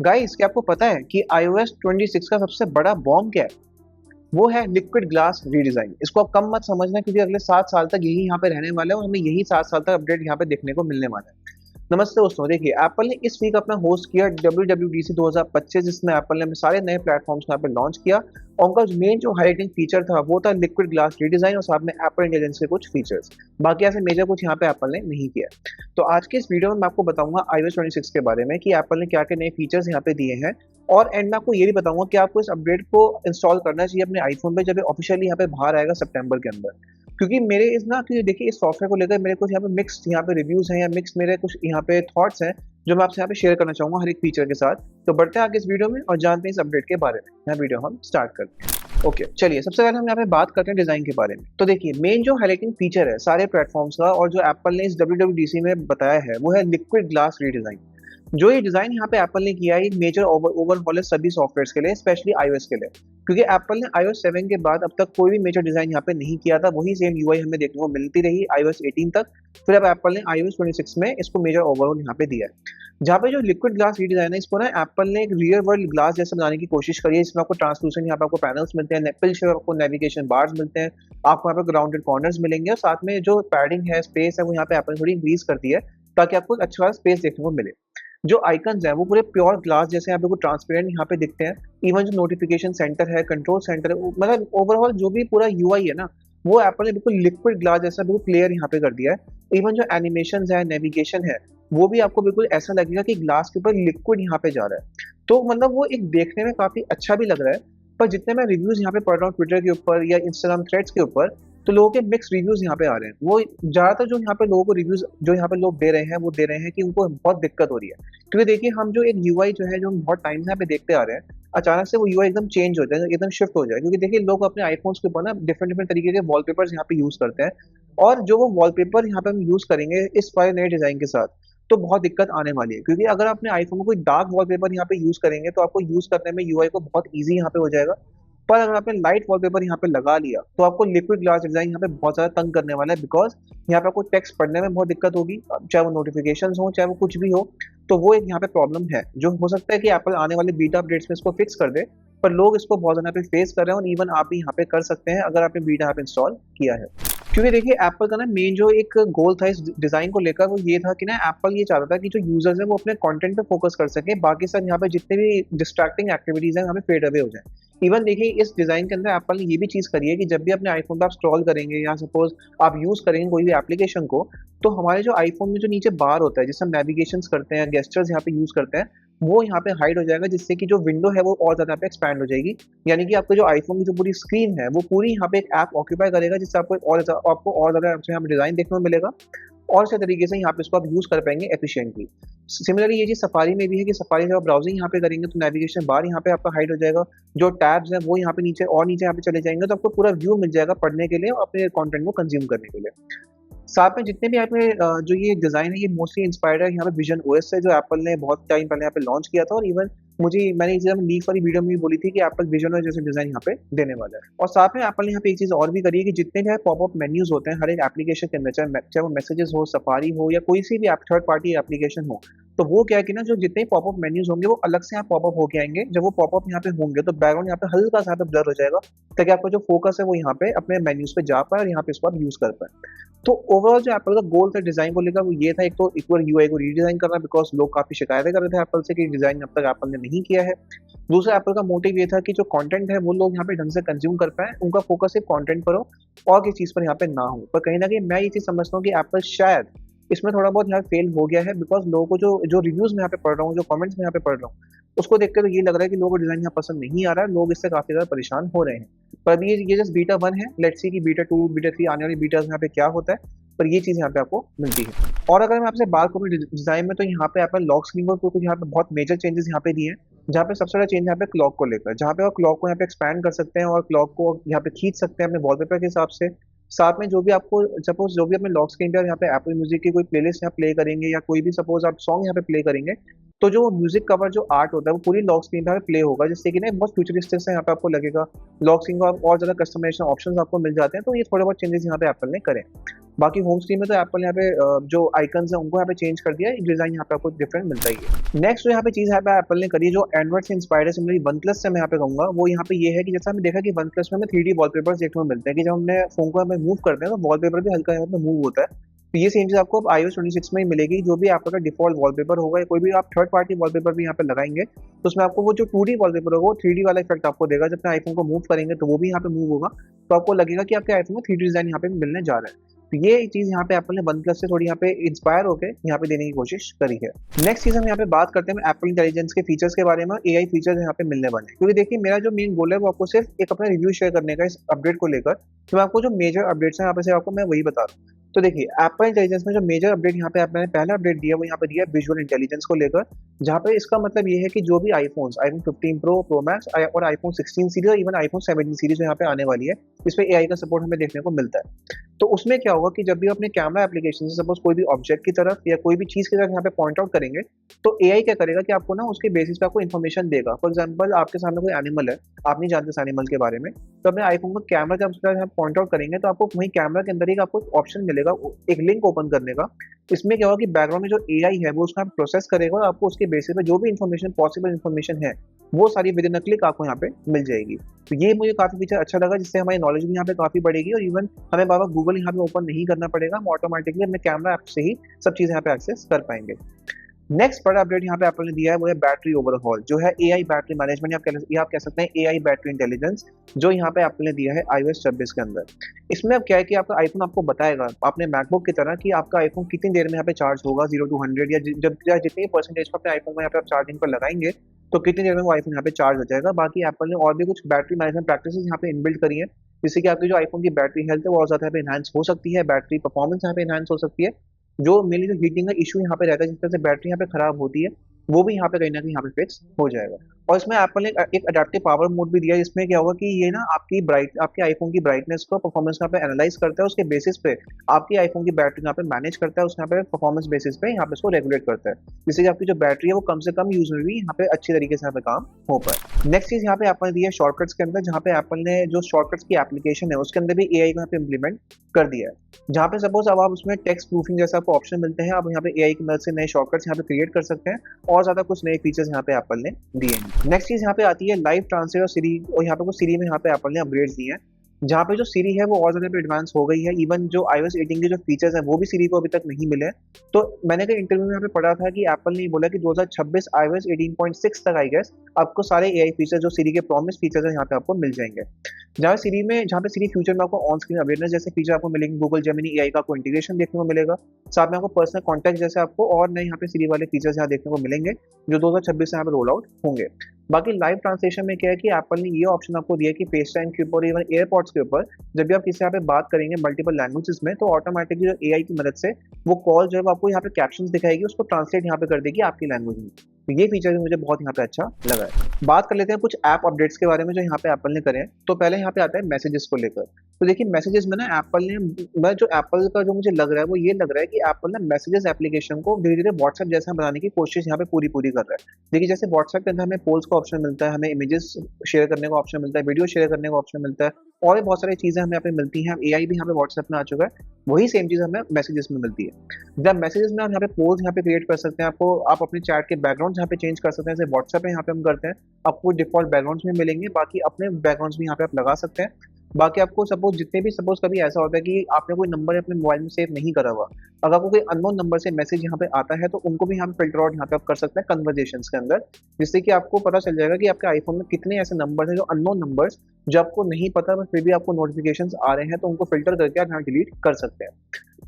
Guys, क्या आपको पता है कि iOS 26 का सबसे बड़ा बॉम्ब क्या है? वो है लिक्विड ग्लास रीडिजाइन। इसको आप कम मत समझना, क्योंकि अगले 7 साल तक यही यहाँ पे रहने वाला है और हमें यही 7 साल तक अपडेट यहाँ पे देखने को मिलने वाला है। नमस्ते दोस्तों, देखिए एप्पल ने इस वीक अपना होस्ट किया WWDC 2025, जिसमें एप्पल ने अपने सारे नए प्लेटफॉर्म्स यहाँ पे लॉन्च किया। और उनका मेन जो हाईलाइटिंग फीचर था वो था लिक्विड ग्लास रीडिजाइन और साथ में एप्पल इंटेलिजेंस के कुछ फीचर्स। बाकी ऐसे मेजर कुछ यहाँ पे एप्पल ने नहीं किया। तो आज के इस वीडियो में मैं आपको बताऊंगा iOS 26 के बारे में कि एप्पल ने क्या क्या नए फीचर्स यहाँ पे दिए हैं। और एंड में आपको ये भी बताऊंगा कि आपको इस अपडेट को इंस्टॉल करना चाहिए अपने आईफोन पे जब ये ऑफिशियली यहाँ पे बाहर आएगा सितंबर के अंदर। क्योंकि मेरे इस ना कि देखिए इस सॉफ्टवेयर को लेकर मेरे कुछ यहाँ पे मिक्स यहाँ पे रिव्यूज हैं या मिक्स मेरे कुछ यहाँ पे थॉट्स हैं जो मैं आपसे यहाँ पे शेयर करना चाहूंगा हर एक फीचर के साथ। तो बढ़ते हैं आगे इस वीडियो में और जानते हैं इस अपडेट के बारे में। यहाँ वीडियो हम स्टार्ट करते हैं। ओके, चलिए सबसे पहले हम यहाँ पे बात करते हैं डिजाइन के बारे में। तो देखिए मेन जो हाईलाइटिंग फीचर है सारे प्लेटफॉर्म्स का और जो एप्पल ने इस WWDC में बताया है वो है लिक्विड ग्लास रीडिजाइन। जो ये डिजाइन यहाँ पे एप्पल ने किया है एक मेजर ओवरहॉल है सभी सॉफ्टवेयर्स के लिए, स्पेशली iOS के लिए। क्योंकि एप्पल ने iOS 7 के बाद अब तक कोई भी मेजर डिजाइन यहाँ पे नहीं किया था, वही सेम यूआई हमें देखने को मिलती रही iOS 18 तक। फिर अब एप्पल ने iOS 26 में इसको मेजर ओवरऑल यहाँ पे दिया है। जहाँ पे जो लिक्विड ग्लास रीडिजाइन है इसको ना एप्पल ने एक रियल वर्ल्ड ग्लास जैसा बनाने की कोशिश करी है। इसमें आपको ट्रांसलूसेंट यहाँ पे आपको पैनल्स मिलते हैं, नेपल शेप आपको नेविगेशन बार्स मिलते हैं, आपको यहाँ पे ग्राउंडेड कॉर्नर्स मिलेंगे और साथ में जो पैडिंग है स्पेस है वो यहाँ पे एप्पल थोड़ी इंक्रीज करती है ताकि आपको एक अच्छा स्पेस देखने को मिले। जो आइकन्स हैं वो पूरे प्योर ग्लास जैसे यहाँ पे ट्रांसपेरेंट यहाँ पे दिखते हैं। इवन जो नोटिफिकेशन सेंटर है, कंट्रोल सेंटर है, मतलब ओवरऑल जो भी पूरा यूआई है ना वो एप्पल ने बिल्कुल लिक्विड ग्लास जैसा बिल्कुल क्लियर यहाँ पे कर दिया है। इवन जो एनिमेशन है, नेविगेशन है, वो भी आपको बिल्कुल ऐसा लगेगा कि ग्लास के ऊपर लिक्विड यहाँ पे जा रहा है। तो मतलब वो एक देखने में काफी अच्छा भी लग रहा है। पर जितने मैं रिव्यूज यहाँ पे पढ़ रहा हूँ ट्विटर के ऊपर या इंस्टाग्राम थ्रेड्स के ऊपर, तो लोगों के मिक्स रिव्यूज यहाँ पे आ रहे हैं। वो ज्यादातर जो यहाँ पे लोगों को रिव्यूज जो यहाँ पे लोग दे रहे हैं वो दे रहे हैं कि उनको बहुत दिक्कत हो रही है। क्योंकि देखिए हम जो एक यूआई जो है जो हम बहुत टाइम से यहाँ पे देखते आ रहे हैं, अचानक से वो यूआई एकदम चेंज हो जाए, एकदम शिफ्ट हो जाए। क्योंकि देखिए लोग अपने आईफोन्स के ऊपर ना डिफरेंट डिफरेंट तरीके के वॉलपेपर्स यहाँ पे यूज करते हैं। और जो वो वॉलपेपर यहाँ पे हम यूज करेंगे इस वाले नए डिजाइन के साथ, तो बहुत दिक्कत आने वाली है। क्योंकि अगर अपने आईफोन में कोई डार्क वॉलपेपर यहाँ पे यूज करेंगे तो आपको यूज करने में यूआई को बहुत ईजी यहाँ पे हो जाएगा। पर अगर आपने लाइट वॉलपेपर यहाँ पे लगा लिया तो आपको लिक्विड ग्लास डिजाइन यहाँ पे बहुत ज्यादा तंग करने वाला है। बिकॉज यहाँ पे आपको टेक्स्ट पढ़ने में बहुत दिक्कत होगी, चाहे वो नोटिफिकेशंस हो चाहे वो कुछ भी हो। तो वो एक यहाँ पे प्रॉब्लम है जो हो सकता है कि एप्पल आने वाले बीटा अपडेट्स में इसको फिक्स कर दे। पर लोग इसको बहुत ज्यादा पे फेस कर रहे हैं और इवन आप भी यहाँ पे कर सकते हैं अगर आपने बीटा ऐप इंस्टॉल किया है। क्योंकि देखिए एप्पल का ना मेन जो एक गोल था इस डिजाइन को लेकर वो ये था कि ना एप्पल ये चाहता था कि जो यूजर्स हैं वो अपने कंटेंट पे फोकस कर सके, बाकी सब यहाँ पे जितने भी डिस्ट्रैक्टिंग एक्टिविटीज हैं हमें फेड अवे हो जाए। इवन देखिए इस डिजाइन के अंदर एप्पल ने ये भी चीज करी है कि जब भी अपने आईफोन पे आप स्क्रॉल करेंगे या सपोज आप यूज करेंगे कोई भी एप्लीकेशन को, तो हमारे जो आईफोन में जो नीचे बार होता है जिससे हम नेविगेशन करते हैं, गेस्टर्स यहाँ पे यूज करते हैं, वो यहाँ पे हाइड हो जाएगा, जिससे कि जो विंडो है वो और ज्यादा पे एक्सपैंड हो जाएगी। यानी कि आपका जो आईफोन की जो पूरी स्क्रीन है वो पूरी यहाँ पे एक ऐप ऑक्यूपाई करेगा, जिससे आपको और ज्यादा यहाँ पे डिजाइन देखने को मिलेगा और अच्छे तरीके से यहाँ पे इसको आप यूज कर पाएंगे एफिशिएंटली। सिमिलरली ये चीज सफारी में भी है कि सफारी जब आप ब्राउजिंग यहाँ पे करेंगे तो नेविगेशन बार यहाँ पे आपका हाइड हो जाएगा, जो टैब्स हैं वो यहाँ पे नीचे और नीचे यहाँ पे चले जाएंगे, तो आपको पूरा व्यू मिल जाएगा पढ़ने के लिए और अपने कंटेंट को कंज्यूम करने के लिए। साथ में जितने भी आपने जो ये डिजाइन है ये मोस्टली इंस्पायर्ड है यहाँ पे विजन ओएस से, जो एप्पल ने बहुत टाइम पहले यहाँ पे लॉन्च किया था। और इवन मैंने इस लीक वाली वीडियो में भी बोली थी कि एप्पल विजन ओएस जैसे डिजाइन यहाँ पे देने वाला है। और साथ में एप्पल ने यहाँ पे एक चीज और भी करी है कि जितने भी पॉपअप मेन्यूज होते हैं हर एक एप्लीकेशन के अंदर, चाहे वो मैसेजेस हो, सफारी हो या कोई सी भी थर्ड पार्टी एप्लीकेशन हो, तो वो क्या है कि ना जो जितने पॉपअप मेन्यूज होंगे वो अलग से यहाँ पॉपअप होके आएंगे। जब वो पॉपअप यहाँ पे होंगे तो बैकग्राउंड यहाँ पे हल्का सा ब्लर हो जाएगा, ताकि आपका जो फोकस है वो यहाँ पे अपने मेन्यूज पे जा पाए और यहाँ पे इसको आप यूज कर पाए। तो ओवरऑल जो एप्पल का गोल था डिजाइन को लेकर वो ये था, एक तो इक्वल यूआई को रीडिजाइन करना, बिकॉज लोग काफी शिकायतें कर रहे थे एप्पल से कि डिजाइन अब तक एप्पल ने नहीं किया है। दूसरा एप्पल का मोटिव ये था कि जो कंटेंट है वो लोग यहाँ पे ढंग से कंज्यूम कर पाए, उनका फोकस सिर्फ कंटेंट पर हो और किसी चीज पर यहाँ पे ना हो। पर कहीं ना कहीं मैं ये चीज समझता हूँ कि एप्पल शायद इसमें थोड़ा बहुत यहाँ फेल हो गया है। बिकॉज लोगों को जो जो रिव्यूज में यहाँ पे पढ़ रहा हूँ, जो कमेंट्स में यहाँ पे पढ़ रहा हूँ, उसको देख कर तो ये लग रहा है कि लोगों को डिजाइन यहाँ पसंद नहीं आ रहा है, लोग इससे काफी ज्यादा परेशान हो रहे हैं। पर अभी ये जस्ट बीटा 1 है, लेट्स सी कि बीटा 2 बीटा 3 आने वाली बीटा यहाँ पे क्या होता है। पर ये चीज यहाँ पे आपको मिलती है। और अगर मैं आपसे बात करूँ डिजाइन में, तो यहाँ पे एप्पल लॉक स्क्रीन को कुछ यहाँ पे बहुत मेजर चेंजेस यहाँ पे दिए हैं। जहाँ पे सबसे बड़ा चेंज यहाँ पे क्लॉक को लेकर, जहाँ पे आप क्लॉक को यहाँ पे एक्सपैंड कर सकते हैं और क्लॉक को यहाँ पे खींच सकते हैं अपने वॉलपेपर के हिसाब से। साथ में जो भी आपको सपोज जो भी अपने लॉक स्क्रीन पे यहाँ पे एप्पल म्यूजिक की कोई प्लेलिस्ट यहाँ प्ले करेंगे या कोई भी सपोज आप सॉन्ग यहाँ पे प्ले करेंगे, तो जो म्यूजिक कवर जो आर्ट होता है वो पूरी लॉक स्क्रीन पे प्ले होगा, जिससे कि ना बहुत फ्यूचरिस्टिक से यहाँ पे आपको लगेगा। लॉक स्क्रीन को आप और ज्यादा कस्टमाइजेशन ऑप्शंस आपको मिल जाते हैं, तो ये थोड़े बहुत चेंजेस यहाँ पे एप्पल ने करे। बाकी होम स्क्रीन में तो एप्पल यहाँ पे जो आइकन्स है उनको यहाँ पे चेंज कर दिया है, डिजाइन यहाँ पे आपको डिफरेंट मिलता ही है। नेक्स्ट जो यहाँ पे चीज यहाँ पे एप्पल ने करी है, जो एंड्रॉइड से इंस्पायर्ड है, सिमिलरली वन प्लस से मैं यहाँ पे कहूंगा, वो यहाँ पे ये है कि जैसा हमने देखा कि वन प्लस में हमें 3D वॉलपेपर्स देखने को मिलते हैं, कि जब हमने फोन को हमें मूव करते हैं तो वॉलपेपर भी हल्का यहाँ पे मूव होता है। तो ये सेम चीज आपको अब iOS 26 में ही मिलेगी। जो भी आपका डिफॉल्ट वॉलपेपर होगा या कोई भी आप थर्ड पार्टी वॉलपेपर भी यहाँ पे लगाएंगे, तो उसमें आपको वो जो 2D वॉलपेपर होगा वो 3D वाला इफेक्ट आपको देगा। जब अपने आईफोन को मूव करेंगे तो वो भी यहाँ पे मूव होगा, तो आपको लगेगा कि आपके आईफोन में 3D डिजाइन यहाँ पे मिलने जा रहा है। तो ये चीज यहाँ पे एप्पल ने वन प्लस से थोड़ी यहाँ पे इंस्पायर होकर यहाँ पे देने की कोशिश करी है। नेक्स्ट चीज हम यहाँ पे बात करते हैं एप्पल इंटेलिजेंस के फीचर्स के बारे में, एआई फीचर्स यहाँ पे मिलने वाले हैं। क्योंकि देखिए मेरा जो मेन गोल है वो आपको सिर्फ एक अपना रिव्यू शेयर करने का इस अपडेट को लेकर, तो मैं आपको जो मेजर अपडेट्स हैं यहाँ पे से आपको मैं वही बता रहा हूँ। तो देखिए एप्पल इंटेलिजेंस में जो मेजर अपडेट यहाँ पे आपने पहला अपडेट दिया वो यहाँ पे दिया विजुअल इंटेलिजेंस को लेकर, जहाँ पे इसका मतलब ये है कि जो भी आईफोन 15 प्रो, प्रो मैक्स और आईफोन 16 सीरीज और इवन आईफोन 17 सीरीज यहाँ पे आने वाली है, इसमें एआई का सपोर्ट हमें देखने को मिलता है। तो उसमें क्या होगा कि जब भी अपने कैमरा एप्लीकेशन से सपोज कोई भी ऑब्जेक्ट की तरफ या कोई भी चीज की तरफ यहाँ पे पॉइंट आउट करेंगे, तो एआई क्या करेगा कि आपको ना उसके बेसिस पे आपको इन्फॉर्मेशन देगा। फॉर एग्जांपल आपके सामने कोई एनिमल है, आप नहीं जानते उस एनिमल के बारे में, तो अपने आईफोन का कैमरा जब उसका यहाँ पॉइंट आउट करेंगे तो आपको वहीं कैमरा के अंदर ही आपको ऑप्शन मिलेगा, एक लिंक ओपन करने का। इसमें क्या होगा कि बैकग्राउंड में जो एआई है वो उसका प्रोसेस करेगा और आपको उसके बेसिस पे जो भी इन्फॉर्मेशन पॉसिबल इन्फॉर्मेशन है वो सारी विद इन अ क्लिक आपको यहाँ पे मिल जाएगी। तो ये मुझे काफी फीचर अच्छा लगा, जिससे हमारी नॉलेज भी यहाँ पे काफी बढ़ेगी और इवन हमें बार बार गूगल यहाँ पे ओपन नहीं करना पड़ेगा, हम ऑटोमेटिकली अपने कैमरा ऐप से ही सब चीजें यहाँ पे एक्सेस कर पाएंगे। नेक्स्ट बड़ा अपडेट यहाँ पे एप्पल ने दिया है वो है बैटरी ओवरहॉल, जो है एआई बैटरी मैनेजमेंट, आप कह सकते हैं एआई बैटरी इंटेलिजेंस, जो यहाँ पे एप्पल ने दिया है iOS 26 के अंदर। इसमें अब क्या है कि आपका आईफोन आपको बताएगा आपने मैकबुक की तरह कि आपका आईफोन कितनी देर में यहाँ पे चार्ज होगा 0 to 100, या जब जितनी परसेंटेज पर अपने आईफोन को यहाँ पे आप चार्जिंग पर लगाएंगे तो कितनी देर में वो आईफोन यहाँ पे चार्ज हो जाएगा। बाकी एप्पल ने और भी कुछ बैटरी मैनेजमेंट प्रैक्टिसेस यहाँ पे इनबिल्ड करी है, जिससे कि आपकी जो आईफोन की बैटरी हेल्थ है वो और ज्यादा यहाँ पे इनहांस हो सकती है, बैटरी परफॉर्मेंस यहाँ पे इनहांस हो सकती है। जो मेनली जो हीटिंग का इशू यहाँ पे रहता है, जिस तरह से बैटरी यहाँ पे खराब होती है, वो भी यहाँ पे कहीं ना कहीं यहाँ पे फिक्स हो जाएगा। और इसमें एप्पल ने एक अडेप्टिव पावर मोड भी दिया है, जिसमें क्या होगा कि ये ना आपके आईफोन की ब्राइटनेस को, परफॉर्मेंस यहाँ पे एनालाइज करता है, उसके बेसिस पे आपकी आईफोन की बैटरी यहाँ पे मैनेज करता है, उसके यहाँ पे परफॉर्मेंस बेसिस पे यहाँ पे इसको रेगुलेट करता है, जिससे कि आपकी जो बैटरी है वो कम से कम यूज में भी यहाँ पे अच्छी तरीके से यहाँ पे काम हो पाए। नेक्स्ट चीज यहाँ पे एप्पल ने दिया है शॉर्टकट्स के अंदर, जहाँ पे एप्पल ने जो शॉर्टकट्स की एप्लीकेशन है उसके अंदर भी एआई को यहाँ पे इम्प्लीमेंट कर दिया है, जहाँ पे सपोज अब आप उसमें टेक्स्ट प्रूफिंग जैसा आपको ऑप्शन मिलते हैं, आप यहाँ पे एआई की मदद से नए शॉर्टकट्स यहाँ पे क्रिएट कर सकते हैं और ज्यादा कुछ नए फीचर्स यहाँ पे एप्पल ने दिए हैं। नेक्स्ट चीज यहाँ पे आती है लाइव ट्रांसलेट और सीरी, और यहाँ पे कुछ सीरी में यहाँ पे एप्पल ने अपग्रेड्स दिए हैं, जहाँ पे जो सीरी है वो और ज्यादा एडवांस हो गई है। इवन जो iOS 18 के जो फीचर्स हैं वो भी सीरी को अभी तक नहीं मिले। तो मैंने कई इंटरव्यू में यहाँ पे पढ़ा था कि एप्पल ने बोला कि 2026 iOS 18.6 तक आई गेस आपको सारे एआई फीचर्स जो सीरी के प्रॉमिस फीचर्स हैं यहाँ पे आपको मिल जाएंगे। जहाँ पे सीरी फ्यूचर में आपको ऑन स्क्रीन अवेयरनेस जैसे फीचर आपको मिलेंगे, गूगल जेमिनी एआई का आपको इंटीग्रेशन देखने को मिलेगा, साथ में आपको पर्सनल कॉन्टैक्ट जैसे आपको और नए यहाँ पे सीरी वाले फीचर्स यहाँ देखने को मिलेंगे, जो 2026 से यहाँ पे रोल आउट होंगे। बाकी लाइव ट्रांसलेशन में क्या है कि एप्पल ने ये ऑप्शन आपको दिया कि फेस टाइम के ऊपर, इवन एयरपॉड्स के ऊपर जब भी आप किसी यहाँ पे बात करेंगे मल्टीपल लैंग्वेजेस में, तो ऑटोमेटिकली जो एआई की मदद से वो कॉल जो है आपको यहाँ पे कैप्शंस दिखाएगी, उसको ट्रांसलेट यहाँ पे कर देगी आपकी लैंग्वेज में। तो ये फीचर भी मुझे बहुत यहाँ पे अच्छा लगा है। बात कर लेते हैं कुछ ऐप अपडेट्स के बारे में जो यहाँ पे एप्पल ने करे हैं। तो पहले यहाँ पे आता है मैसेजेस को लेकर। तो देखिए मैसेजेस में ना एप्पल ने, मैं जो एप्पल का जो मुझे लग रहा है वो ये लग रहा है कि एप्पल ने मैसेजेस एप्लीकेशन को धीरे धीरे व्हाट्सएप जैसा बनाने की कोशिश यहाँ पे पूरी कर रहा है। देखिए जैसे व्हाट्सएप के अंदर हमें पोल्स का ऑप्शन मिलता है, हमें इमेजेस शेयर करने का ऑप्शन मिलता है, वीडियो शेयर करने का ऑप्शन मिलता है, और भी बहुत सारी चीजें हमें यहाँ पे मिलती हैं। एआई भी यहाँ पे व्हाट्सएप में आ चुका है, वही सेम चीज हमें मैसेजेस में मिलती है। जब मैसेजेस में हम यहाँ पे पोल्स यहाँ पे क्रिएट कर सकते हैं, आपको आप अपने चैट के बैकग्राउंड यहाँ पे चेंज कर सकते हैं, जैसे व्हाट्सएप में यहाँ पे हम करते हैं, आपको डिफॉल्ट बैकग्राउंड्स भी मिलेंगे, बाकी अपने बैकग्राउंड्स भी यहाँ पे आप लगा सकते हैं। बाकी आपको सपोज कभी ऐसा होता है कि आपने कोई नंबर अपने मोबाइल में सेव नहीं करा हुआ, अगर आपको कोई अननोन नंबर से मैसेज यहाँ पे आता है तो उनको भी हम फिल्टर आउट यहाँ पे आप कर सकते हैं कन्वर्जेशंस के अंदर, जिससे कि आपको पता चल जाएगा कि आपके आईफोन में कितने ऐसे नंबर हैं जो अननोन नंबर्स जो आपको नहीं पता बट फिर भी आपको नोटिफिकेशन आ रहे हैं, तो उनको फिल्टर करके आप यहाँ डिलीट कर सकते हैं।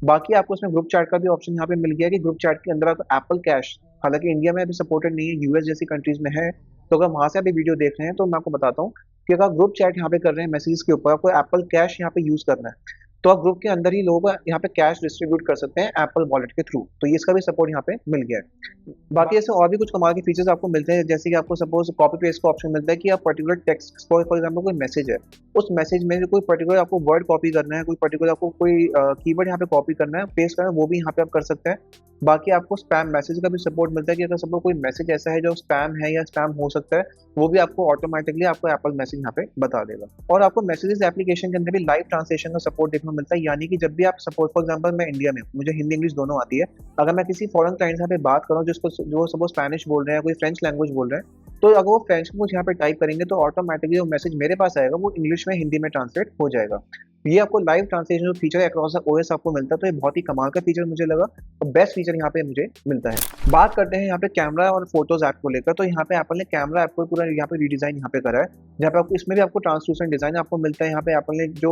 बाकी आपको इसमें ग्रुप चैट का भी ऑप्शन यहाँ पे मिल गया कि ग्रुप चैट के अंदर आपको एप्पल कैश, हालांकि इंडिया में अभी सपोर्टेड नहीं है, यूएस जैसी कंट्रीज में है, तो अगर वहां से अभी वीडियो देख रहे हैं तो मैं आपको बताता हूँ कि अगर ग्रुप चैट यहाँ पे कर रहे हैं मैसेजेस के ऊपर, आपको एप्पल कैश यहाँ पे यूज करना है। तो आप ग्रुप के अंदर ही लोगों को यहाँ पे कैश डिस्ट्रीब्यूट कर सकते हैं एप्पल वॉलेट के थ्रू, तो ये इसका भी सपोर्ट यहाँ पे मिल गया है। बाकी ऐसे और भी कुछ कमाल के फीचर्स आपको मिलते हैं, जैसे कि आपको सपोज कॉपी पेस्ट का ऑप्शन मिलता है कि आप पर्टिकुलर टेक्स्ट फॉर एग्जाम्पल कोई मैसेज है, उस मैसेज में कोई पर्टिकुलर आपको वर्ड कॉपी करना है, कोई पर्टिकुलर आपको कोई कीवर्ड यहाँ पे कॉपी करना है, पेस्ट करना है, वो भी यहाँ पे आप कर सकते हैं। बाकी आपको स्पैम मैसेज का भी सपोर्ट मिलता है कि अगर सपोज कोई मैसेज ऐसा है जो स्पैम है या स्पैम हो सकता है, वो भी आपको ऑटोमेटिकली आपको एप्पल मैसेज यहाँ पे बता देगा। और आपको मैसेजेस एप्लीकेशन के अंदर भी लाइव ट्रांसलेशन का सपोर्ट देखने को मिलता है, यानी कि जब भी आप सपोज फॉर एग्जांपल मैं इंडिया में हूँ, मुझे हिंदी इंग्लिश दोनों आती है, अगर मैं किसी फॉरेन क्लाइंट से यहाँ पे बात कर रहा हूँ जिसको जो सपोज स्पेनिश बोल रहे हैं, कोई फ्रेंच लैंग्वेज बोल रहे हैं, तो अगर वो फ्रेंच में कुछ यहाँ पे टाइप करेंगे तो ऑटोमेटिकली वो मैसेज मेरे पास आएगा, वो इंग्लिश में हिंदी में ट्रांसलेट हो जाएगा। ये आपको लाइव ट्रांसलेशन जो फीचर है अक्रॉस द ओएस आपको मिलता है, तो ये बहुत ही कमाल का फीचर मुझे लगा और बेस्ट फीचर यहाँ पे मुझे मिलता है। बात करते हैं यहाँ पे कैमरा और फोटोज ऐप को लेकर, तो यहाँ पे एप्पल ने कैमरा ऐप को पूरा यहाँ पे रीडिजाइन यहाँ पे करा है, जहाँ पे आपको इसमें भी आपको ट्रांसलूसेंट डिजाइन आपको मिलता है। यहाँ पे एप्पल ने जो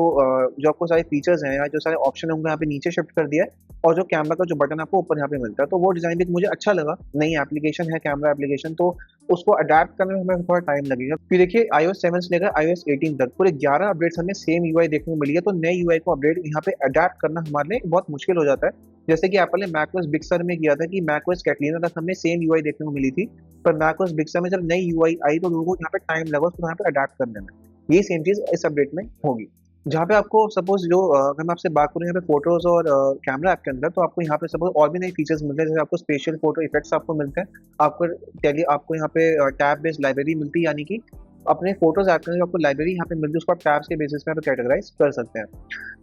आपको सारे फीचर्स हैं या जो सारे ऑप्शन होंगे यहाँ पे नीचे शिफ्ट कर दिया है, और जो कैमरा का जो बटन आपको ऊपर यहाँ पे मिलता है, तो वो डिजाइन भी मुझे अच्छा लगा। नई एप्लीकेशन है कैमरा एप्लीकेशन, तो उसको अडेप्ट करने में हमें थोड़ा टाइम लगेगा। फिर देखिए iOS 7 से लेकर iOS 18 तक पूरे 11 अपडेट्स हमें सेम यूआई देखने को मिली है, तो नए यूआई को अपडेट यहाँ पे अडेप्ट करना हमारे लिए बहुत मुश्किल हो जाता है। जैसे कि एप्पल ने मैकओएस बिग sur में किया था कि मैकओएस कैटलीना तक हमें सेम यूआई देखने को मिली थी, पर मैकओएस बिग sur में जब नई यूआई आई तो लोगों को यहाँ पे टाइम लगा उसको यहाँ पे अडेप्ट करने में। ये सेम चीज इस अपडेट में होगी, जहाँ पे आपको सपोज जो अगर मैं आपसे बात करूँ यहाँ पे फोटोज और कैमरा ऐप के अंदर, तो आपको यहाँ पे सपोज और भी नए फीचर्स मिलते हैं, जैसे आपको स्पेशल फोटो इफेक्ट्स आपको मिलते हैं, आपको यहाँ पे टैब बेस्ड लाइब्रेरी मिलती है, यानी कि अपने फोटोज ऐप के अंदर आपको लाइब्रेरी यहाँ पे मिलती है, उसको आप टैब्स के बेसिस पे कैटेगराइज कर सकते हैं।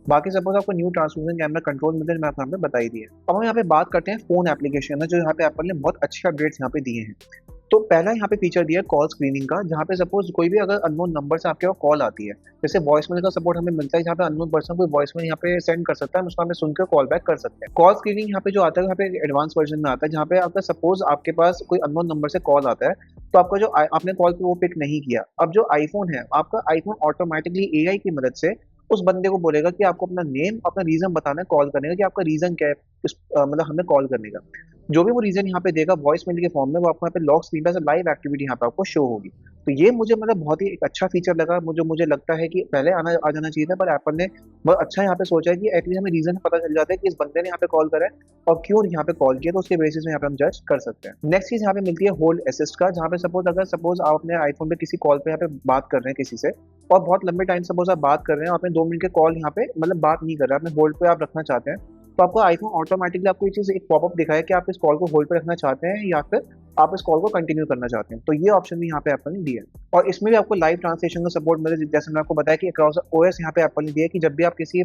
बाकी सपोज आपको न्यू ट्रांसल्यूसेंट कैमरा कंट्रोल मिलते हैं, मैं आपको यहाँ पे बताई दी है। अब हम यहाँ पे बात करते हैं फोन एप्लीकेशन जो यहाँ पे एप्पल ने बहुत अच्छे अपडेट्स यहाँ पे दिए हैं। तो पहला यहाँ पे फीचर दिया है कॉल स्क्रीनिंग का, जहाँ पे सपोज कोई भी अगर अननोन नंबर से आपके पास कॉल आती है, जैसे वॉइसमेल का सपोर्ट हमें मिलता है, जहाँ पे अननोन पर्सन कोई वॉइसमेल यहाँ पे सेंड कर सकता है, हम उसको हमें सुनकर कॉल बैक कर सकते हैं। कॉल स्क्रीनिंग यहाँ पे जो आता है, यहाँ पे एडवांस वर्जन में आता है, जहाँ पे अगर सपोज आपके पास कोई अननोन नंबर से कॉल आता है, तो आपका जो आपने कॉल वो पिक नहीं किया, अब जो आईफोन है आपका, आईफोन ऑटोमेटिकली एआई की मदद से उस बंदे को बोलेगा कि आपको अपना नेम, अपना रीजन बताना है कॉल करने का, कि आपका रीजन क्या है मतलब हमें कॉल करने का। जो भी वो रीजन यहाँ पे देगा वॉइस मेल के फॉर्म में, वो आपको यहाँ पे लॉक स्क्रीन पे लाइव एक्टिविटी यहाँ पे आपको शो होगी। तो ये मुझे मतलब बहुत ही एक अच्छा फीचर लगा, मुझे लगता है कि पहले आ जाना चाहिए था, पर एप्पल ने बहुत अच्छा यहाँ पे सोचा है कि एटलीस्ट हमें रीजन पता चल जाता है कि इस बंदे ने यहाँ पे कॉल करा है और क्यों यहाँ पे कॉल किया, तो उसके बेसिस में यहाँ पे हम जज कर सकते हैं। नेक्स्ट चीज यहाँ पे मिलती है होल्ड असिस्ट का, जहाँ पे सपोज आप अपने आईफोन पे किसी कॉल पे यहाँ पे बात कर रहे हैं किसी से, और बहुत लंबे टाइम सपोज आप बात कर रहे हैं, आपने 2 मिनट के कॉल यहाँ पे मतलब बात नहीं कर रहे, आपने होल्ड पे आप रखना चाहते हैं, तो आपको आईफोन ऑटोमेटिकली आपको ये चीज एक पॉपअप दिखाया कि आप इस कॉल को होल्ड पे रखना चाहते हैं या फिर आप इस कॉल को कंटिन्यू करना चाहते हैं। तो ये ऑप्शन भी यहाँ पे एप्पल ने दिया है, और इसमें भी आपको लाइव ट्रांसलेशन का सपोर्ट मिले, जैसे मैं आपको बताया कि अक्रॉस ओएस यहाँ पे एप्पल ने दिया है कि जब भी आप किसी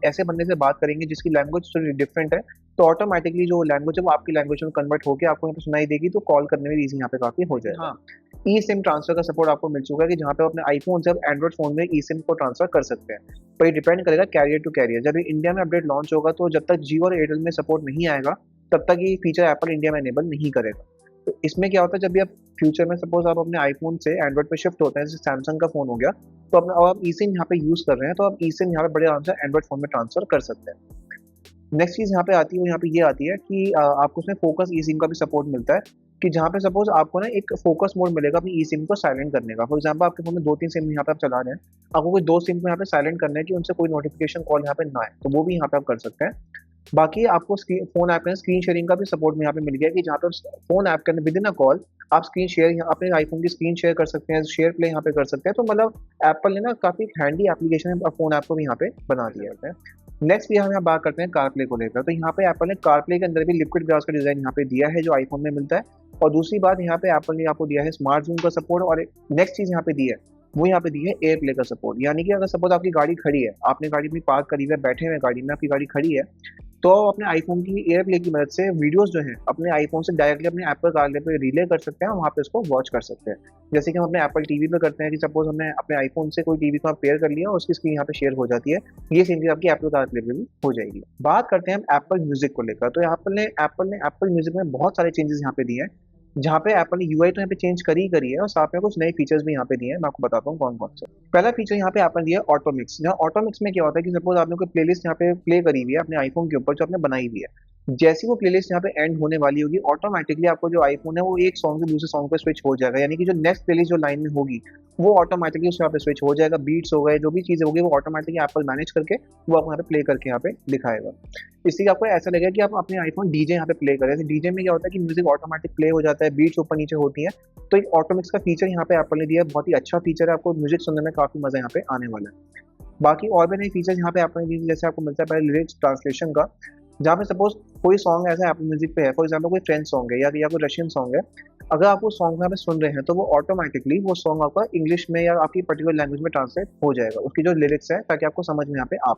ऐसे बंदे से बात करेंगे जिसकी लैंग्वेज थोड़ी डिफरेंट है, तो ऑटोमेटिकली जो लैंग्वेज है वो आपकी लैंग्वेज में कन्वर्ट होकर आपको यहाँ पे सुनाई देगी, तो कॉल करने में ईजी यहाँ पे काफी हो जाएगा। हाँ, ई सिम ट्रांसफर का सपोर्ट आपको मिल चुका है कि जहाँ पे अपने आईफोन से एंड्रॉइड फोन में ई सिम को ट्रांसफर कर सकते हैं, तो ये डिपेंड करेगा कैरियर टू कैरियर। जब ये इंडिया में अपडेट लॉन्च होगा, तो जब तक जियो और एयरटेल में सपोर्ट नहीं आएगा, तब तक ये फीचर एप्पल इंडिया में एनेबल नहीं करेगा। तो इसमें क्या होता है, जब भी आप फ्यूचर में सपोज आप अपने आईफोन से एंड्रॉइड पे शिफ्ट होते हैं, जैसे सैमसंग का फोन हो गया, तो अपना और आप ई सिम यहाँ पे यूज कर रहे हैं, तो आप ई सिम यहाँ पे बड़े आराम से एंड्रॉइड फोन में ट्रांसफर कर सकते हैं। नेक्स्ट चीज यहाँ पे आती है, वो यहाँ पे ये आती है कि आपको उसमें फोकस ई सिम का भी सपोर्ट मिलता है, कि जहाँ पे सपोज आपको ना एक फोकस मोड मिलेगा अपनी ई सिम को साइलेंट करने का। फॉर एग्जाम्पल आपके फोन में 2-3 सिम यहाँ पे आप चला रहे हैं, आपको कोई 2 सिम को यहाँ पे साइलेंट करना है कि उनसे कोई नोटिफिकेशन कॉल यहाँ पे ना आए, तो वो भी यहाँ पे आप कर सकते हैं। बाकी आपको फोन ऐप में स्क्रीन शेयरिंग का भी सपोर्ट में यहाँ पे मिल गया, कि जहाँ पे फोन ऐप के अंदर विद इन अ कॉल आप स्क्रीन शेयर अपने आईफोन की स्क्रीन शेयर कर सकते हैं, शेयर प्ले यहाँ पे कर सकते हैं। तो मतलब एप्पल ने ना काफी हैंडी एप्लीकेशन फोन ऐप को भी यहाँ पे बना दिया है। नेक्स्ट भी हम यहाँ बात करते हैं कारप्ले को लेकर, तो यहाँ पे एप्पल ने कारप्ले के अंदर भी लिक्विड ग्लास का डिजाइन यहाँ पे दिया है जो आईफोन में मिलता है। और दूसरी बात यहाँ पे एप्पल ने आपको दिया है स्मार्ट जूम का सपोर्ट, और नेक्स्ट चीज यहाँ पे दी है वो यहाँ पे दी है एयर प्ले का सपोर्ट, यानी कि अगर सपोज आपकी गाड़ी खड़ी है, आपने गाड़ी अपनी पार्क करी है, बैठे हुए गाड़ी में आपकी गाड़ी खड़ी है, तो अपने आईफोन की एयर प्ले की मदद से वीडियोस जो है अपने आईफोन से डायरेक्टली अपने एप्पल कारप्ले पे रिले कर सकते हैं, वहाँ पे उसको वॉच कर सकते हैं। जैसे कि हम अपने एप्पल टीवी पे करते हैं कि सपोज हमने अपने आईफोन से कोई टीवी को पेयर कर लिया और उसकी स्क्रीन यहाँ पे शेयर हो जाती है, ये सेम चीज आपकी एप्पल कारप्ले पे भी हो जाएगी। बात करते हैं हम एप्पल म्यूजिक को लेकर, तो एप्पल ने एप्पल म्यूजिक में बहुत सारे चेंजेस यहाँ पे दिए हैं, जहाँ पे एप्पल ने यूआई तो यहाँ पे चेंज करी है, और साथ में कुछ नए फीचर्स भी यहाँ पे दिए हैं। मैं आपको बताता हूँ कौन कौन से। पहला फीचर यहाँ पे एप्पल ने दिया है ऑटो मिक्स। यहाँ ऑटो मिक्स में क्या होता है कि सपोज आपने कोई प्लेलिस्ट यहाँ पे प्ले करी हुई है अपने आईफोन के ऊपर जो आपने बनाई हुई है, जैसी वो प्लेलिस्ट यहाँ पे एंड होने वाली होगी, ऑटोमेटिकली आपको जो आईफोन है वो एक सॉन्ग से दूसरे सॉन्ग पे स्विच हो जाएगा, यानी कि जो नेक्स्ट प्लेलिस्ट जो लाइन में होगी वो ऑटोमेटिकली उस यहाँ पे स्विच हो जाएगा। बीट्स हो गए, जो भी चीज़ें होगी वो ऑटोमेटिकली एप्पल मैनेज करके वो आपको यहाँ पे प्ले करके यहाँ पे दिखाएगा। इसलिए आपको ऐसा लगेगा कि आप अपने आईफोन डीजे यहाँ पे प्ले करें। जैसे डीजे में क्या होता है कि म्यूजिक ऑटोमेटिक प्ले हो जाता है, बीट्स ऊपर नीचे होती है। तो एक ऑटोमिक्स का फीचर यहाँ पे एप्पल ने दिया है, बहुत ही अच्छा फीचर है, आपको म्यूजिक सुनने में काफी मजा यहाँ पे आने वाला है। बाकी और भी नए फीचर्स यहाँ पे एप्पल ने दिए, जैसे आपको मिलता है पहले लिरिक्स ट्रांसलेशन का, जहाँ पे सपोज कोई सॉन्ग ऐसा एप्पल म्यूजिक पे है, फॉर एग्जाम्पल कोई फ्रेंच सॉन्ग है या कोई रशियन सॉन्ग है, अगर आप वो सॉन्ग यहाँ पे सुन रहे हैं तो वो ऑटोमेटिकली वो सॉन्ग आपका इंग्लिश में या आपकी पर्टिकुलर लैंग्वेज में ट्रांसलेट हो जाएगा, उसकी जो लिरिक्स है, ताकि आपको समझ में यहाँ पे आ।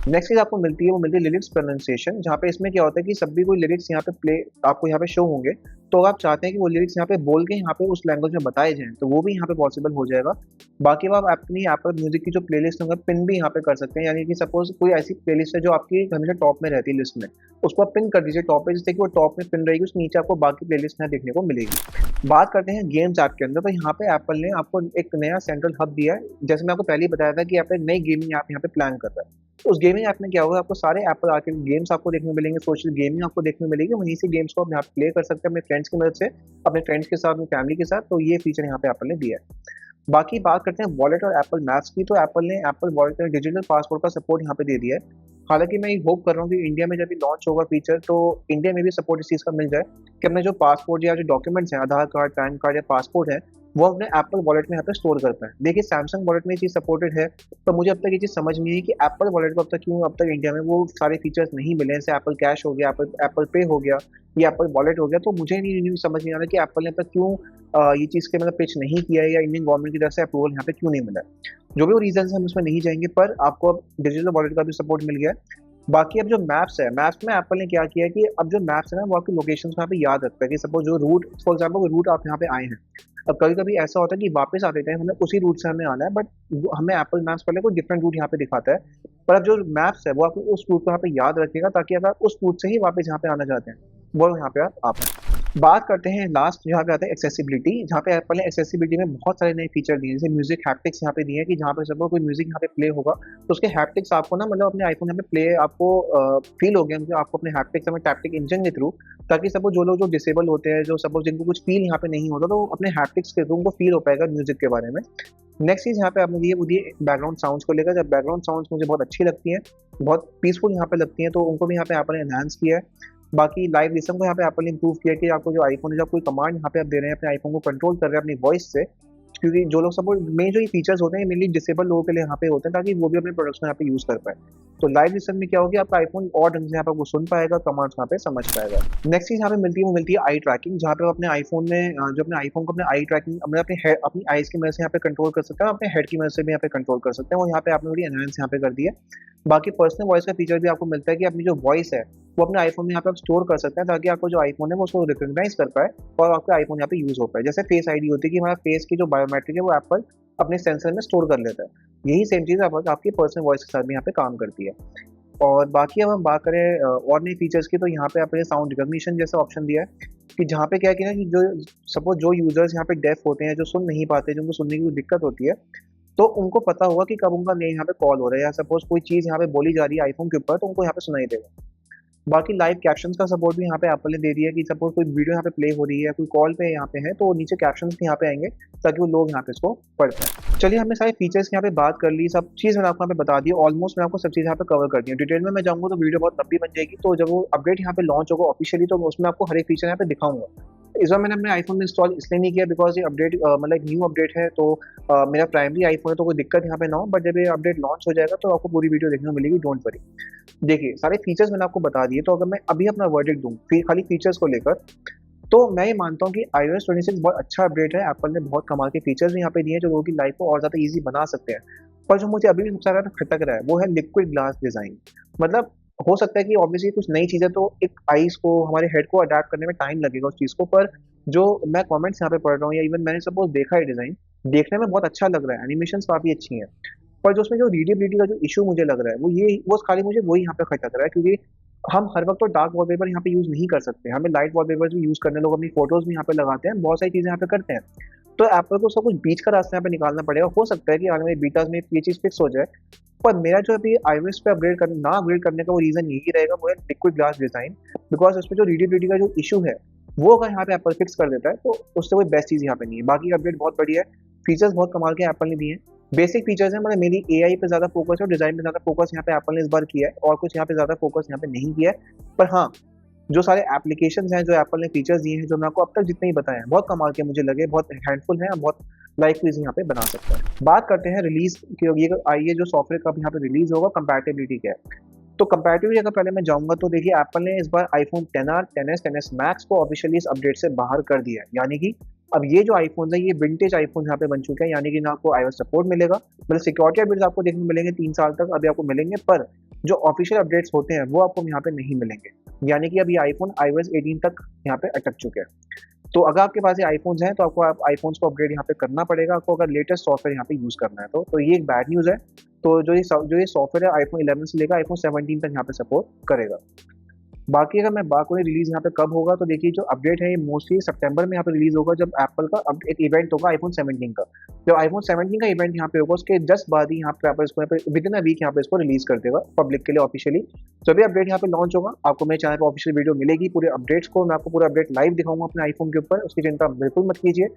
नेक्स्ट चीज आपको मिलती है वो मिलती है लिरिक्स प्रोनाउंसिएशन, जहाँ पे इसमें क्या होता है कि सभी कोई लिरिक्स यहाँ पे प्ले आपको यहाँ पे शो होंगे, तो अगर आप चाहते हैं कि वो लिरिक्स यहाँ पे बोल के यहाँ पे उस लैंग्वेज में बताए जाएं तो वो भी यहाँ पे पॉसिबल हो जाएगा। बाकी अब आप अपनी एप्पल म्यूजिक की जो प्लेलिस्ट होंगे पिन भी यहाँ पे कर सकते हैं, यानी कि सपोज कोई ऐसी प्लेलिस्ट है जो आपकी हमेशा टॉप में रहती है लिस्ट में, उसको आप पिन कर दीजिए टॉप पे, जिससे कि वो टॉप में पिन रहेगी, उस नीचे आपको बाकी प्लेलिस्ट यहाँ देखने को मिलेगी। बात करते हैं गेम्स ऐप के अंदर, तो यहाँ पे एप्पल ने आपको एक नया सेंट्रल हब दिया है। जैसे मैं आपको पहले ही बताया था कि एप्पल नई गेमिंग ऐप यहाँ पे प्लान कर रहा है, तो उस गेमिंग ऐप में क्या होगा, आपको सारे एप्पल आर्केड गेम्स आपको देखने को मिलेंगे, सोशल गेमिंग आपको देखने को मिलेगी, वहीं से गेम्स को आप यहाँ प्ले कर सकते हैं अपने फ्रेंड्स की मदद से, अपने फ्रेंड्स के साथ, अपनी फैमिली के साथ। तो ये फीचर यहाँ पे एप्पल ने दिया है। बाकी बात करते हैं वॉलेट और एप्पल मैप्स की, तो एप्पल ने एप्पल वॉलेट में डिजिटल पासपोर्ट का सपोर्ट यहाँ पे दे दिया है। हालांकि मैं ये होप कर रहा हूँ कि इंडिया में जब भी लॉन्च होगा फीचर, तो इंडिया में भी सपोर्ट इस चीज़ का मिल जाए कि अपने जो पासपोर्ट या जो डॉक्यूमेंट्स हैं, आधार कार्ड, पैन कार्ड या पासपोर्ट है, वो अपने एप्पल वॉलेट में यहाँ पे स्टोर कर पाए। देखिए सैमसंग वॉलेट में ये चीज़ सपोर्टेड है, तो मुझे अब तक ये चीज़ समझ नहीं आई कि एप्पल वॉलेट को अब तक इंडिया में वो सारे फीचर्स नहीं मिले, जैसे एप्पल कैश हो गया, एप्पल पे हो गया, या एप्पल वॉलेट हो गया। तो मुझे नहीं समझ नहीं आ रहा कि एप्पल ने अब तक क्यों ये चीज़ के मतलब पिच नहीं किया है, या इंडियन गवर्नमेंट की तरफ से अप्रूवल यहाँ पे क्यों नहीं मिला है। जो भी वो रीजन है हम उसमें नहीं जाएंगे, पर आपको अब डिजिटल वॉलेट का भी सपोर्ट मिल गया है। बाकी अब जो मैप्स है, मैप्स में एप्पल ने क्या किया है कि अब जो मैप्स है ना वो आपकी लोकेशन यहाँ पे याद रखता है, कि सपोज जो रूट, फॉर एग्जाम्पल रूट आप यहाँ पे आए हैं, अब कभी कभी ऐसा होता है कि वापस आते टाइम हमें उसी रूट से हमें आना है, बट हमें एप्पल मैप्स पहले कोई डिफरेंट रूट यहाँ पे दिखाता है। पर अब जो मैप्स है वो आपको उस रूट को यहाँ पे याद रखेगा, ताकि अगर आप उस रूट से ही वापस यहाँ पे आना चाहते हैं वो यहाँ पे आप आ पाए। बात करते हैं लास्ट, जहाँ पे आता है एक्सेसिबिलिटी, जहाँ पे एप्पल ने एक्सेसिबिलिटी में बहुत सारे नए फीचर दिए हैं। जैसे म्यूजिक हैप्टिक्स यहाँ पे दिए हैं, कि जहाँ पे सब कोई म्यूजिक यहाँ पे प्ले होगा तो उसके हैप्टिक्स आपको ना मतलब अपने आईफोन यहाँ पे प्ले आपको फील हो गया, मतलब आपको अपने हैप्टिक्स में टैप्टिक इंजन के थ्रू, ताकि सपोज जो लोग जो डिसेबल होते हैं, जो सपोज जिनको कुछ फील यहाँ पे नहीं होता, तो अपने हैप्टिक्स के थ्रू उनको फील हो पाएगा म्यूजिक के बारे में। नेक्स्ट चीज यहाँ पे आपने दी है वो दी बैकग्राउंड साउंड्स को लेकर। जब बैकग्राउंड साउंड्स मुझे बहुत अच्छी लगती हैं, बहुत पीसफुल यहाँ पे लगती हैं, तो उनको भी यहाँ पे एप्पल ने एनहांस किया है। बाकी लाइव लिसन को यहाँ पे एप्पल ने इंप्रूव किया कि आपको जो आईफोन है, जब कोई कमांड यहाँ पे आप दे रहे हैं, अपने आईफोन को कंट्रोल कर रहे हैं अपनी वॉइस से, क्योंकि जो लोग सपोज मेन जो ये फीचर्स होते हैं मेनली डिसेबल लोगों के लिए यहाँ पे होते हैं, ताकि वो भी अपने प्रोडक्ट्स में यहाँ पे यूज कर पाए। तो लाइव लिसन में क्या होगा, आपका आईफोन और ढंग से यहाँ पे वो सुन पाएगा, कमांड्स यहाँ पे समझ पाएगा। नेक्स्ट चीज यहाँ पे मिलती है वो मिलती है आई ट्रैकिंग, जहाँ पे आप अपने आईफोन में जो अपने आईफोन को अपने आई ट्रैकिंग अपनी आईज की मदद से यहाँ पे कंट्रोल कर सकते हैं, अपने हेड की मदद से भी यहाँ पे कंट्रोल कर सकते हैं। वो यहाँ पे आपने थोड़ी एनहांस यहाँ पे कर दी है। बाकी पर्सनल वॉइस का फीचर भी आपको मिलता है कि अपनी जो वॉइस है वो अपने आईफोन में यहाँ पे आप स्टोर कर सकते हैं, ताकि आपको जो आईफोन है वो उसको रिकॉग्नाइज कर पाए और आपका आईफोन यहाँ पे यूज हो पाए। जैसे फेस आईडी होती है कि हमारा फेस की जो बायोमेट्रिक है वो एप्पल अपने सेंसर में स्टोर कर लेता है, यही सेम चीज़ आपकी पर्सनल वॉइस के साथ भी यहाँ पे काम करती है। और बाकी अब हम बात करें और नए फीचर्स की, तो यहाँ पे आपने साउंड रिकॉग्निशन जैसा ऑप्शन दिया है, कि जहाँ पे क्या है कि ना कि जो सपोज जो यूजर्स यहाँ पे डेफ होते हैं, जो सुन नहीं पाते, जिनको सुनने की कोई दिक्कत होती है, तो उनको पता होगा कि कब उनका नेम यहाँ पे कॉल हो रहा है, या सपोज कोई चीज़ यहाँ पे बोली जा रही है आईफोन के ऊपर, तो उनको यहाँ पे सुनाई देगा। बाकी लाइव कैप्शंस का सपोर्ट भी यहाँ पे एप्पल ने दे दिया है, कि सपोज कोई वीडियो यहाँ पे प्ले हो रही है, कोई कॉल पे यहाँ पे है, तो नीचे कैप्शंस भी यहाँ पे आएंगे, ताकि वो लोग यहाँ पे इसको पढ़ पाए। चलिए हमने सारे फीचर्स की यहाँ पे बात कर ली, सब चीज़ मैंने आपको यहाँ पे बता दी, ऑलमोस्ट मैं आपको सब चीज़ यहाँ पे कवर कर दी है। डिटेल में मैं जाऊँगा तो वीडियो बहुत लंबी बन जाएगी, तो जब वो अपडेट यहाँ पे लॉन्च होगा ऑफिशियली, तो उसमें आपको हर एक फीचर यहाँ पे दिखाऊंगा। इस बार मैंने अपने आईफोन में इंस्टॉल इसलिए नहीं किया बिकॉज ये अपडेट मतलब एक न्यू अपडेट है, तो मेरा प्राइमरी आईफोन है, तो कोई दिक्कत यहाँ पे ना हो, बट जब ये अपडेट लॉन्च हो जाएगा तो आपको पूरी वीडियो देखने को मिलेगी, डोंट वरी। देखिए सारे फीचर्स मैंने आपको बता दिए, तो अगर मैं अभी अपना वर्डिक्ट दूं खाली फीचर्स को लेकर, तो मैं ये मानता हूँ कि iOS 26 बहुत अच्छा अपडेट है। एप्पल ने बहुत कमाल के फीचर्स भी यहाँ पे दिए हैं, जो लोगों की लाइफ को और ज़्यादा ईजी बना सकते हैं। पर जो मुझे अभी भी सबसे ज़्यादा खटक रहा है वो है लिक्विड ग्लास डिज़ाइन। मतलब हो सकता है कि ऑब्वियसली कुछ नई चीज़ें, तो एक आईज को, हमारे हेड को अडेप्ट करने में टाइम लगेगा उस चीज़ को, पर जो मैं कमेंट्स यहाँ पे पढ़ रहा हूँ, या इवन मैंने सपोज देखा है, डिज़ाइन देखने में बहुत अच्छा लग रहा है, एनिमेशंस काफ़ी अच्छी हैं, पर जो उसमें जो रीडेबिलिटी का जो इशू मुझे लग रहा है वो खाली मुझे वही यहाँ पे खटक रहा है, क्योंकि हम हर वक्त तो डार्क वॉलपेपर यहाँ पे यूज नहीं कर सकते, हमें लाइट वॉलपेपर भी यूज करने, लोग अपनी फोटोज भी यहाँ पे लगाते हैं, बहुत सारी चीजें यहाँ पे करते हैं। तो एप्पल को सब कुछ बीच का रास्ता यहाँ पे निकालना पड़ेगा। हो सकता है कि आने वाले बीटास में ये चीज फिक्स हो जाए, पर मेरा जो अभी iOS पे अपग्रेड करने का वो रीजन यही रहेगा, वो है लिक्विड ग्लास डिजाइन। बिकॉज उसमें जो रीडेबिलिटी का जो इशू है वो अगर यहाँ पे एप्पल फिक्स कर देता है तो उससे कोई बेस्ट चीज़ यहाँ पे नहीं है। बाकी अपडेट बहुत बढ़िया है, फीचर्स बहुत कमाल के एप्पल ने दिए हैं। बेसिक फीचर्स है, मतलब मेरी एआई पे ज़्यादा फोकस है और डिज़ाइन पे ज़्यादा फोकस यहाँ पे एप्पल ने इस बार किया है, और कुछ यहाँ पे ज़्यादा फोकस यहाँ पे नहीं किया है। पर हाँ, जो सारे एप्लीकेशंस हैं जो एप्पल ने फीचर्स दिए हैं, जो मैं आपको अब तक जितने ही बताए हैं, बहुत कमाल के मुझे लगे, बहुत हैंडफुल है और बहुत लाइक यहाँ पे बना सकता है। बात करते हैं रिलीज की, ये जो सॉफ्टवेयर कब यहाँ पे रिलीज होगा, कंपैटिबिलिटी क्या है। तो कंपैटिबिलिटी अगर पहले मैं जाऊंगा तो देखिए, एप्पल ने इस बार आईफोन 10R, 10s, 10s मैक्स को ऑफिशियली इस अपडेट से बाहर कर दिया है। यानी कि अब ये जो आईफोन है ये विंटेज आईफोन यहाँ पे बन चुके हैं, यानी कि ना आपको iOS सपोर्ट मिलेगा, मतलब सिक्योरिटी अपडेट्स आपको देखने को मिलेंगे 3 साल तक अभी आपको मिलेंगे, पर जो ऑफिशियल अपडेट्स होते हैं वो आपको यहाँ पे नहीं मिलेंगे। यानी कि अभी आईफोन iOS 18 तक यहाँ पे अटक चुके हैं। तो अगर आपके पास ये आईफोन्स हैं तो आपको आईफोन्स को अपग्रेड यहाँ पे करना पड़ेगा आपको, अगर लेटेस्ट सॉफ्टवेयर यहाँ पे यूज करना है तो ये एक बैड न्यूज़ है। तो जो ये सॉफ्टवेयर है आईफोन 11 से लेकर आईफोन 17 तक यहाँ पे सपोर्ट करेगा। बाकी अगर मैं बात करूँ रिलीज यहाँ पे कब होगा, तो देखिए जो अपडेट है ये मोस्टली सितंबर में यहाँ पे रिलीज होगा, जब एप्पल का अब एक इवेंट होगा आईफोन 17 का। जब आईफोन 17 का इवेंट यहाँ पे होगा उसके जस्ट बाद ही यहाँ पे एप्पल इसको विद इन अ वीक यहाँ पे इसको रिलीज कर देगा पब्लिक के लिए ऑफिशियली। जब भी अपडेट यहाँ पे लॉन्च होगा आपको मेरे चैनल पर ऑफिशियल वीडियो मिलेगी पूरे अपडेट्स को, मैं आपको पूरा अपडेट लाइव दिखाऊंगा अपने आईफोन के ऊपर, उसकी चिंता बिल्कुल मत कीजिए।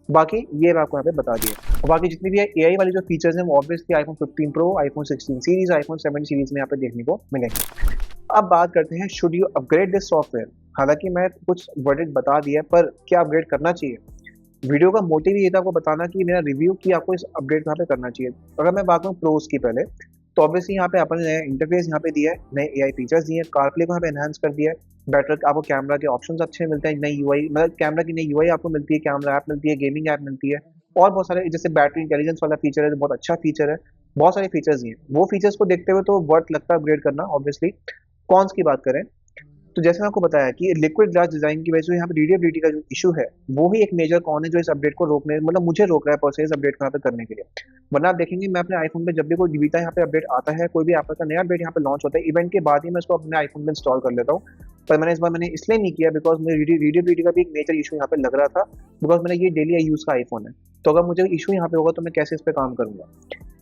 बाकी ये मैं आपको यहाँ पे बता दिया, और बाकी जितनी भी एआई वाली जो फीचर्स हैं वो obviously iPhone 15 pro, iPhone 16 series, iPhone 7 series में यहाँ पे देखने को मिलेंगे। अब बात करते हैं should you upgrade this software. हालांकि मैं कुछ वर्डिट बता दिया, पर क्या अपग्रेड करना चाहिए, वीडियो का मोटिव ये था आपको बताना कि मेरा रिव्यू कि आपको इस अपडेट यहाँ पे करना चाहिए। अगर मैं बात करूँ प्रोज की पहले, तो ऑब्वियसली यहाँ पे एप्पल ने नया इंटरफेस यहाँ पे दिया है, नए एआई फीचर्स दिए हैं, कारप्ले को यहाँ पे एनहांस कर दिया है, बेटर आपको कैमरा के ऑप्शंस अच्छे मिलते हैं, नई यूआई मतलब कैमरा की नई यूआई आपको मिलती है, कैमरा ऐप मिलती है, गेमिंग ऐप मिलती है, और बहुत सारे जैसे बैटरी इंटेलिजेंस वाला फीचर है जो बहुत अच्छा फीचर है, बहुत सारे फीचर्स दिए हैं। वो फीचर्स को देखते हुए तो वर्थ लगता है अपग्रेड करना ऑब्वियसली। कॉन्स की बात करें तो जैसे मैं आपको बताया कि लिक्विड ग्लास डिजाइन की वजह से यहाँ पे रीडेबिलिटी का जो इशू है वो ही एक मेजर कॉन है जो इस अपडेट को रोकने, मतलब मुझे रोक रहा है पर्सनली इस अपडेट को यहाँ पे करने के लिए। वरना आप देखेंगे मैं अपने आईफोन पे जब भी कोई बीता यहाँ पे अपडेट आता है, कोई भी एप्पल का नया अपडेट यहाँ पे लॉन्च होता है, इवेंट के बाद ही मैं इसको अपने आईफोन में इंस्टॉल कर लेता हूँ। पर मैंने इस बार इसलिए नहीं किया बिकॉज मुझे रीडेबिलिटी का भी एक मेजर इशू यहाँ पे लग रहा था, बिकॉज मेरा ये डेली यूज का आईफोन है। तो अगर मुझे इशू यहाँ पे होगा तो मैं कैसे इस पर काम करूंगा।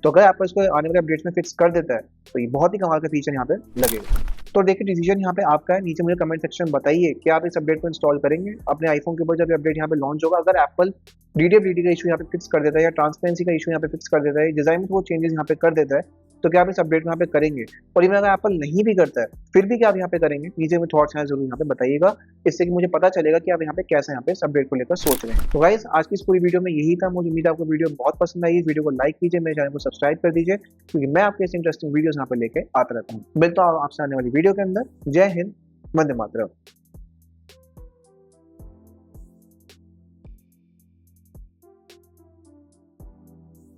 तो अगर एप्पल इसको आने वाले अपडेट्स में फिक्स कर देता है तो ये बहुत ही कमाल का फीचर यहाँ पे लगेगा। तो देखिए डिसीजन यहाँ पे आपका है, नीचे मुझे कमेंट सेक्शन में बताइए कि आप इस अपडेट को इंस्टॉल करेंगे अपने आईफोन के ऊपर जब अपडेट यहाँ पे लॉन्च होगा। अगर एप्पल रीडेबिलिटी का इशू यहाँ पे फिक्स कर देता है या ट्रांसपेरेंसी का इशू यहाँ पे फिक्स कर देता है, डिजाइन में वो चेंजेस यहाँ पे कर देता है, तो क्या आप इस अपडेट को यहाँ पे करेंगे। और इवन अगर एप्पल नहीं भी करता है फिर भी क्या आप यहाँ पे करेंगे, नीचे में थॉट्स हैं जरूर यहाँ पे बताइएगा, इससे कि मुझे पता चलेगा कि आप यहाँ पे कैसे यहाँ पे इस अपडेट को लेकर सोच रहे हैं। तो गाइस आज की इस पूरी वीडियो में यही था, मुझे उम्मीद है आपको वीडियो बहुत पसंद आई। इस वीडियो को लाइक कीजिए, मेरे चैनल को सब्सक्राइब कर दीजिए, क्योंकि मैं आपके ऐसे इंटरेस्टिंग वीडियोस यहाँ पे लेके आता रहता हूँ। मिलता हूँ आपसे आने वाली वीडियो के अंदर। जय हिंद, वंदे मातरम।